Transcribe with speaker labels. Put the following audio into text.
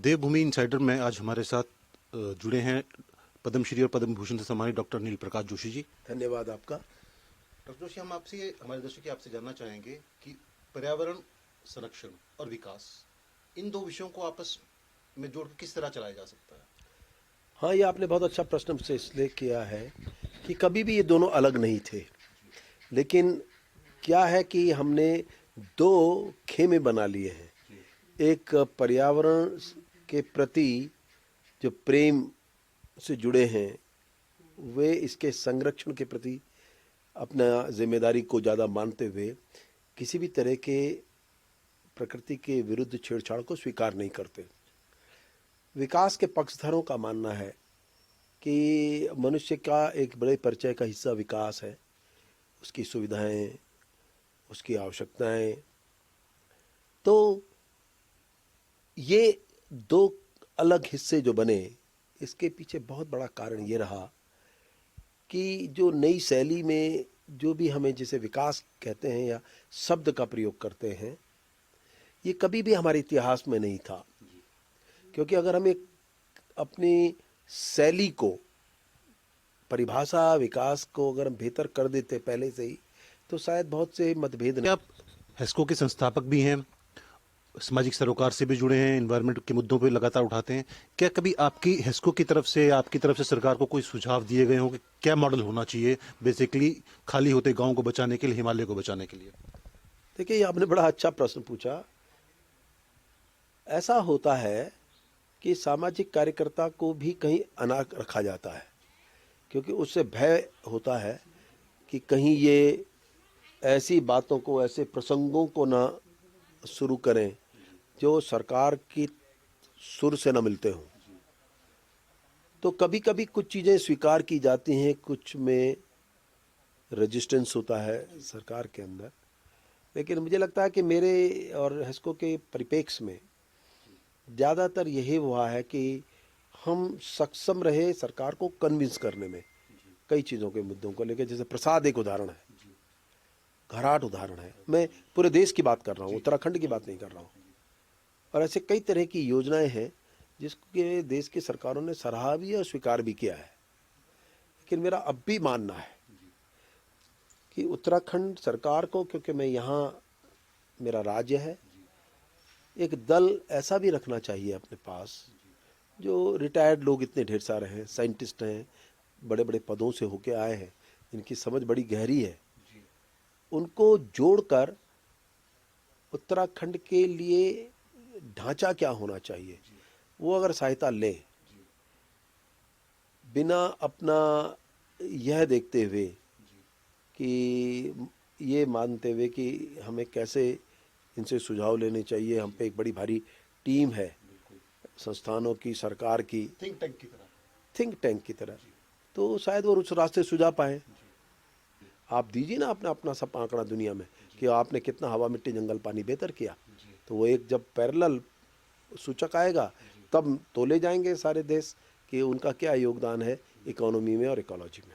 Speaker 1: देवभूमि insider में आज हमारे साथ जुड़े हैं पद्मश्री और पद्म भूषण से सम्मानित डॉक्टर नील प्रकाश जोशी जी।
Speaker 2: धन्यवाद आपका।
Speaker 1: डॉक्टर जोशी, हम आपसे हमारे दर्शक आपसे जानना चाहेंगे कि पर्यावरण संरक्षण और विकास, इन दो विषयों को आपस में जोड़कर किस तरह चलाया जा सकता है?
Speaker 2: हाँ, ये आपने बहुत अच्छा प्रश्न से इसलिए किया है कि कभी भी ये दोनों अलग नहीं थे, लेकिन क्या है कि हमने दो खेमे बना लिए हैं। एक पर्यावरण के प्रति जो प्रेम से जुड़े हैं, वे इसके संरक्षण के प्रति अपना जिम्मेदारी को ज़्यादा मानते हुए किसी भी तरह के प्रकृति के विरुद्ध छेड़छाड़ को स्वीकार नहीं करते। विकास के पक्षधरों का मानना है कि मनुष्य का एक बड़े परिचय का हिस्सा विकास है, उसकी सुविधाएं, उसकी आवश्यकताएं। तो ये दो अलग हिस्से जो बने, इसके पीछे बहुत बड़ा कारण ये रहा कि जो नई शैली में जो भी हमें जिसे विकास कहते हैं या शब्द का प्रयोग करते हैं, ये कभी भी हमारे इतिहास में नहीं था। क्योंकि अगर हम एक अपनी शैली को, परिभाषा विकास को अगर हम बेहतर कर देते पहले से ही, तो शायद बहुत से मतभेद नहीं।
Speaker 1: आप हेस्को के संस्थापक भी हैं, सामाजिक सरोकार से भी जुड़े हैं, एनवायरनमेंट के मुद्दों पे लगातार उठाते हैं। क्या कभी आपकी हेस्को की तरफ से, आपकी तरफ से सरकार को कोई सुझाव दिए गए हों कि क्या मॉडल होना चाहिए बेसिकली खाली होते गाँव को बचाने के लिए, हिमालय को बचाने के लिए?
Speaker 2: देखिए, आपने बड़ा अच्छा प्रश्न पूछा। ऐसा होता है कि सामाजिक कार्यकर्ता को भी कहीं अनाक रखा जाता है, क्योंकि उससे भय होता है कि कहीं ये ऐसी बातों को, ऐसे प्रसंगों को ना शुरू करें जो सरकार की सुर से न मिलते हों। तो कभी कभी कुछ चीज़ें स्वीकार की जाती हैं, कुछ में रेजिस्टेंस होता है सरकार के अंदर। लेकिन मुझे लगता है कि मेरे और हेस्को के परिप्रेक्ष्य में ज़्यादातर यही हुआ है कि हम सक्षम रहे सरकार को कन्विंस करने में कई चीज़ों के मुद्दों को लेकर। जैसे प्रसाद एक उदाहरण है, घराट उदाहरण है। मैं पूरे देश की बात कर रहा हूँ, उत्तराखंड की बात नहीं कर रहा हूँ। और ऐसे कई तरह की योजनाएं हैं जिसके देश की सरकारों ने सराहा भी और स्वीकार भी किया है। लेकिन मेरा अब भी मानना है कि उत्तराखंड सरकार को, क्योंकि मैं यहाँ, मेरा राज्य है, एक दल ऐसा भी रखना चाहिए अपने पास जो रिटायर्ड लोग इतने ढेर सारे हैं, साइंटिस्ट हैं, बड़े बड़े पदों से होके आए हैं, इनकी समझ बड़ी गहरी है। उनको जोड़कर उत्तराखंड के लिए ढांचा क्या होना चाहिए, वो अगर सहायता ले, बिना अपना यह देखते हुए कि ये मानते हुए कि हमें कैसे इनसे सुझाव लेने चाहिए, हम पे एक बड़ी भारी टीम है संस्थानों की, सरकार की, थिंक टैंक की तरह, तो शायद वो उस रास्ते सुझा पाए। आप दीजिए ना अपना अपना सब आंकड़ा दुनिया में कि आपने कितना हवा, मिट्टी, जंगल, पानी बेहतर किया, तो वो एक जब पैरेलल सूचक आएगा तब तोले जाएंगे सारे देश कि उनका क्या योगदान है इकोनॉमी में और इकोलॉजी में।